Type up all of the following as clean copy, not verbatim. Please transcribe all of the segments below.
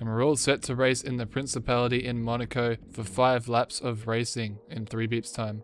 And we're all set to race in the Principality in Monaco for 5 laps of racing in 3 beeps time.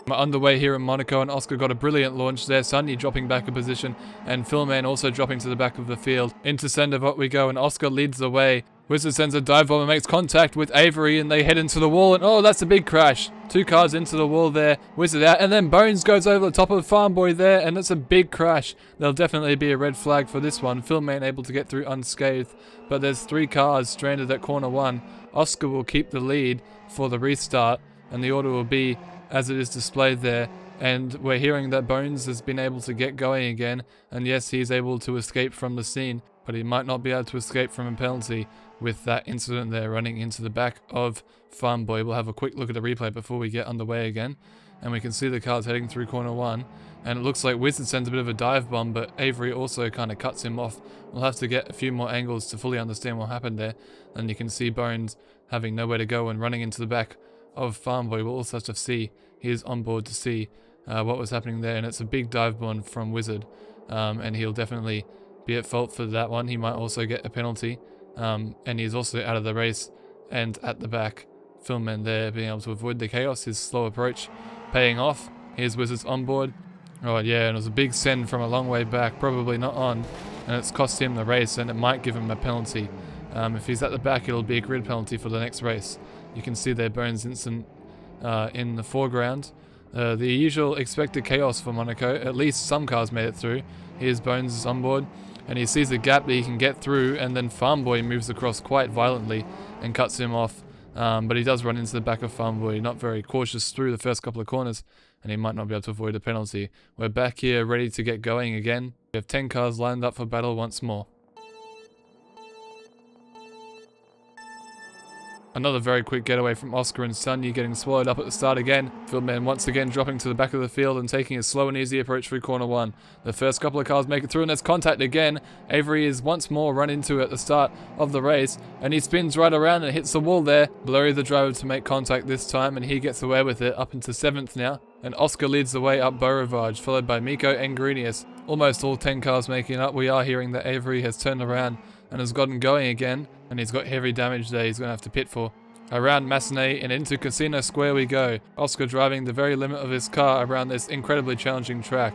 We're underway here in Monaco, and Oscar got a brilliant launch there. Sunny dropping back a position, and Philman also dropping to the back of the field. Into Sendavot we go, and Oscar leads the way. Wizard sends a dive bomb and makes contact with Avery, and they head into the wall, and oh, that's a big crash. 2 cars into the wall there. Wizard out, and then Bones goes over the top of Farm Boy there, and that's a big crash. There'll definitely be a red flag for this one. Philman able to get through unscathed, but there's 3 cars stranded at corner 1. Oscar will keep the lead for the restart, and the order will be as it is displayed there, and we're hearing that Bones has been able to get going again, and yes, he's able to escape from the scene, but he might not be able to escape from a penalty with that incident there running into the back of Farm Boy. We'll have a quick look at the replay before we get underway again, and we can see the cars heading through corner 1, and it looks like Wizard sends a bit of a dive bomb, but Avery also kind of cuts him off. We'll have to get a few more angles to fully understand what happened there, and you can see Bones having nowhere to go and running into the back of Farm Boy. We'll also have to see, he is on board to see what was happening there, and it's a big dive bomb from Wizard, and he'll definitely be at fault for that one. He might also get a penalty, and he's also out of the race and at the back. Philman there being able to avoid the chaos, his slow approach paying off. Here's Wizard's on board. Oh yeah, and it was a big send from a long way back, probably not on, and it's cost him the race, and it might give him a penalty. If he's at the back, it'll be a grid penalty for the next race. You can see their Bones incident in the foreground. The usual expected chaos for Monaco. At least some cars made it through. Here's Bones on board, and he sees a gap that he can get through, and then Farm Boy moves across quite violently and cuts him off. But he does run into the back of Farm Boy, not very cautious through the first couple of corners, and he might not be able to avoid a penalty. We're back here ready to get going again. We have 10 cars lined up for battle once more. Another very quick getaway from Oscar and Sunny, getting swallowed up at the start again. Philman once again dropping to the back of the field and taking a slow and easy approach through corner 1. The first couple of cars make it through, and there's contact again. Avery is once more run into at the start of the race, and he spins right around and hits the wall there. Blurry the driver to make contact this time, and he gets away with it up into 7th now. And Oscar leads the way up Beaurivage, followed by Miko and Greenius. Almost all 10 cars making up. We are hearing that Avery has turned around and has gotten going again, and he's got heavy damage there he's going to have to pit for. Around Massenet and into Casino Square we go. Oscar driving the very limit of his car around this incredibly challenging track.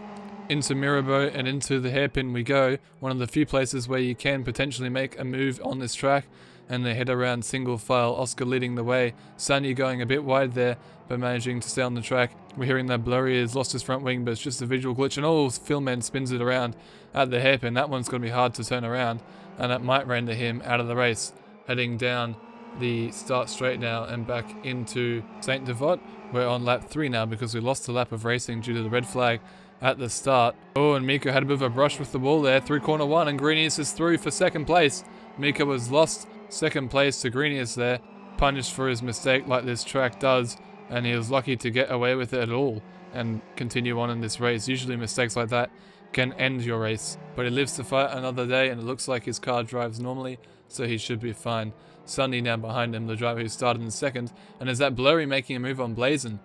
Into Mirabeau and into the hairpin we go, one of the few places where you can potentially make a move on this track, and they head around single file, Oscar leading the way. Sunny going a bit wide there, but managing to stay on the track. We're hearing that Blurry has lost his front wing, but it's just a visual glitch, and oh, Philman spins it around at the hairpin. That one's going to be hard to turn around, and that might render him out of the race. Heading down the start straight now and back into Saint Devote. We're on lap 3 now because we lost a lap of racing due to the red flag at the start. Oh, and Miko had a bit of a brush with the wall there through corner 1, and Greenius is through for 2nd place. Miko was lost 2nd place to Greenius there, punished for his mistake like this track does, and he was lucky to get away with it at all and continue on in this race. Usually mistakes like that can end your race, but he lives to fight another day, and it looks like his car drives normally, so he should be fine. Sunny now behind him, the driver who started in 2nd, and there's that Blurry making a move on Blazon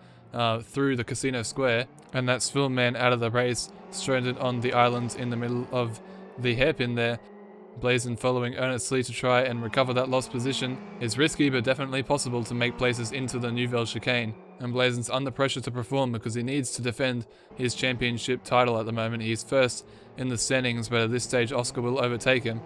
through the Casino Square, and that's Philman out of the race, stranded on the island in the middle of the hairpin there. Blazon following earnestly to try and recover that lost position. It's risky, but definitely possible to make places into the Nouvelle Chicane, and Blazon's under pressure to perform because he needs to defend his championship title at the moment. He's 1st in the standings, but at this stage Oscar will overtake him.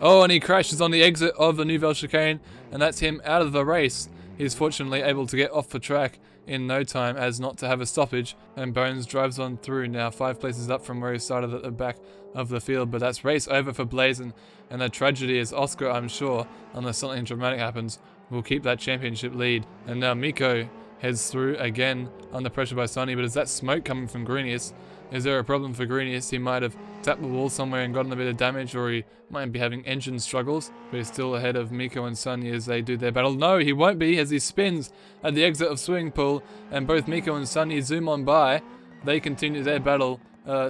Oh, and he crashes on the exit of the Nouvelle Chicane, and that's him out of the race. He's fortunately able to get off the track in no time as not to have a stoppage, and Bones drives on through now 5 places up from where he started at the back of the field. But that's race over for Blazon, and the tragedy is Oscar, I'm sure, unless something dramatic happens, will keep that championship lead. And now Miko heads through again under pressure by Sunny, but is that smoke coming from Greenius? Is there a problem for Greenius? He might have tapped the wall somewhere and gotten a bit of damage, or he might be having engine struggles, but he's still ahead of Miko and Sunny as they do their battle. No, he won't be, as he spins at the exit of Swimming Pool, and both Miko and Sunny zoom on by. They continue their battle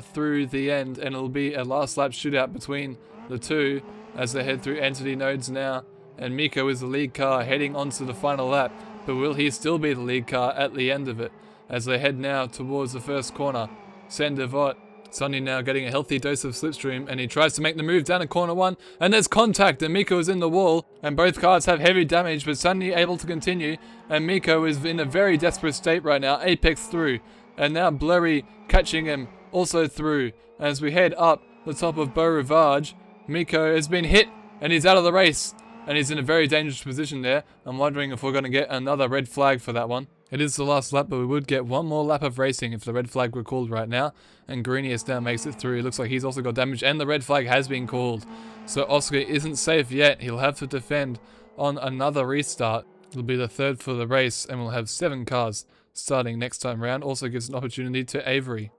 through the end, and it'll be a last lap shootout between the two as they head through Entity Nodes now, and Miko is the lead car heading onto the final lap, but will he still be the lead car at the end of it as they head now towards the first corner? Saint Devote Sunny now getting a healthy dose of slipstream, and he tries to make the move down to corner 1, and there's contact, and Miko is in the wall, and both cars have heavy damage, but Sunny able to continue, and Miko is in a very desperate state right now. Apex through, and now Blurry catching him also through. As we head up the top of Beau Rivage, Miko has been hit, and he's out of the race, and he's in a very dangerous position there. I'm wondering if we're going to get another red flag for that one. It is the last lap, but we would get one more lap of racing if the red flag were called right now. And Greeniest now makes it through. It looks like he's also got damage, and the red flag has been called. So Oscar isn't safe yet. He'll have to defend on another restart. It'll be the third for the race, and we'll have 7 cars starting next time round. Also gives an opportunity to Avery.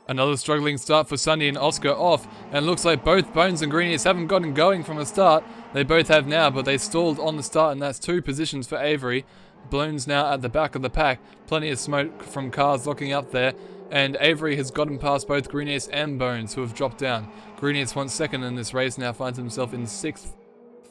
Another struggling start for Sunny and Oscar off, and looks like both Bones and Greeniest haven't gotten going from the start. They both have now, but they stalled on the start, and that's 2 positions for Avery. Bones now at the back of the pack, plenty of smoke from cars locking up there, and Avery has gotten past both Greeniest and Bones, who have dropped down. Greeniest won second in this race, now finds himself in 6th.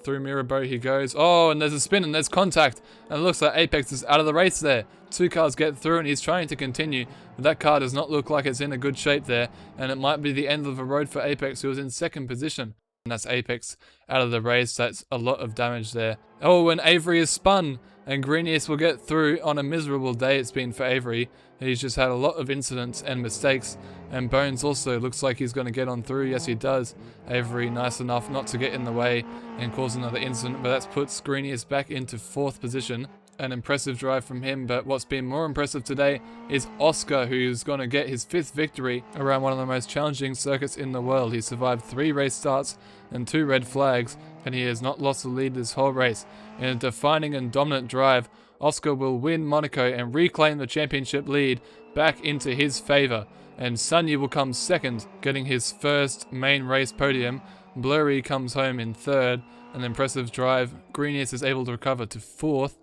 Through Mirabeau he goes. Oh, and there's a spin and there's contact. And it looks like Apex is out of the race there. 2 cars get through and he's trying to continue. But that car does not look like it's in a good shape there. And it might be the end of the road for Apex, who was in 2nd position. And that's Apex out of the race. That's a lot of damage there. Oh, and Avery is spun. And Greeniest will get through on a miserable day it's been for Avery. He's just had a lot of incidents and mistakes. And Bones also looks like he's going to get on through. Yes, he does. Avery nice enough not to get in the way and cause another incident. But that puts Greeniest back into 4th position. An impressive drive from him. But what's been more impressive today is Oscar, who's going to get his 5th victory around one of the most challenging circuits in the world. He survived 3 race starts and 2 red flags. And he has not lost the lead this whole race. In a defining and dominant drive, Oscar will win Monaco and reclaim the championship lead back into his favour. And Sunny will come 2nd, getting his 1st main race podium. Blurry comes home in 3rd. An impressive drive. Greeniest is able to recover to 4th.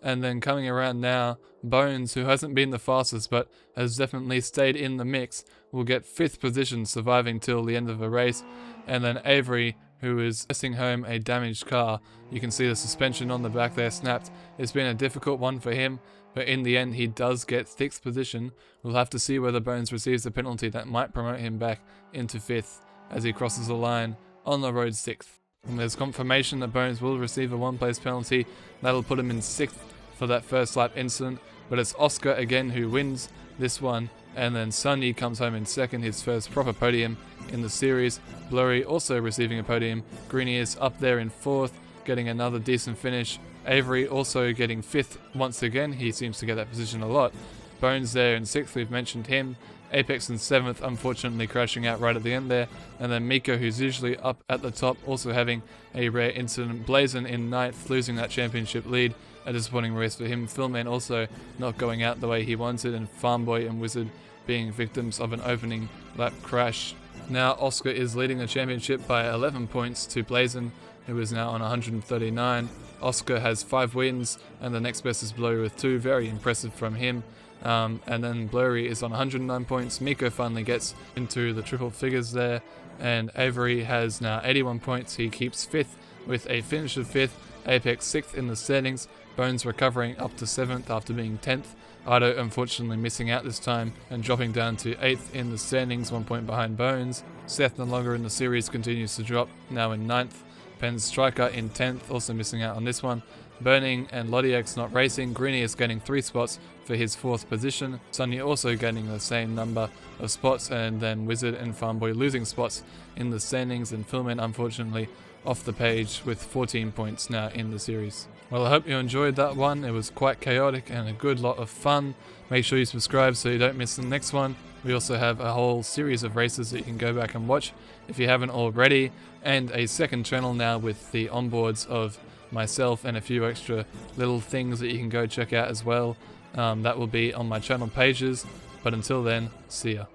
And then coming around now, Bones, who hasn't been the fastest but has definitely stayed in the mix, will get 5th position, surviving till the end of the race. And then Avery, who is pressing home a damaged car. You can see the suspension on the back there snapped. It's been a difficult one for him, but in the end he does get 6th position. We'll have to see whether Bones receives a penalty that might promote him back into 5th as he crosses the line on the road 6th. And there's confirmation that Bones will receive a 1-place penalty. That'll put him in 6th for that first lap incident, but it's Oscar again who wins this one. And then Sunny comes home in 2nd, his first proper podium in the series. Blurry also receiving a podium. Greeny is up there in 4th, getting another decent finish. Avery also getting 5th once again. He seems to get that position a lot. Bones there in 6th, we've mentioned him. Apex in 7th, unfortunately crashing out right at the end there. And then Miko, who's usually up at the top, also having a rare incident. Blazin in 9th, losing that championship lead. A disappointing race for him. Philman also not going out the way he wanted, and Farmboy and Wizard being victims of an opening lap crash. Now Oscar is leading the championship by 11 points to Blazin, who is now on 139. Oscar has 5 wins, and the next best is Blurry with 2. Very impressive from him. And then Blurry is on 109 points. Miko finally gets into the triple figures there, and Avery has now 81 points. He keeps 5th with a finish of 5th. Apex 6th in the standings. Bones recovering up to 7th after being 10th. Ido unfortunately missing out this time and dropping down to 8th in the standings, 1 point behind Bones. Seth no longer in the series, continues to drop, now in 9th. Penn Striker in 10th, also missing out on this one. Burning and Lodiak's not racing. Greeny is getting 3 spots for his 4th position. Sunny also getting the same number of spots, and then Wizard and Farmboy losing spots in the standings, and Philman unfortunately off the page with 14 points now in the series. Well, I hope you enjoyed that one. It was quite chaotic and a good lot of fun. Make sure you subscribe so you don't miss the next one. We also have a whole series of races that you can go back and watch if you haven't already, and a 2nd channel now with the onboards of myself and a few extra little things that you can go check out as well. That will be on my channel pages, but until then, see ya.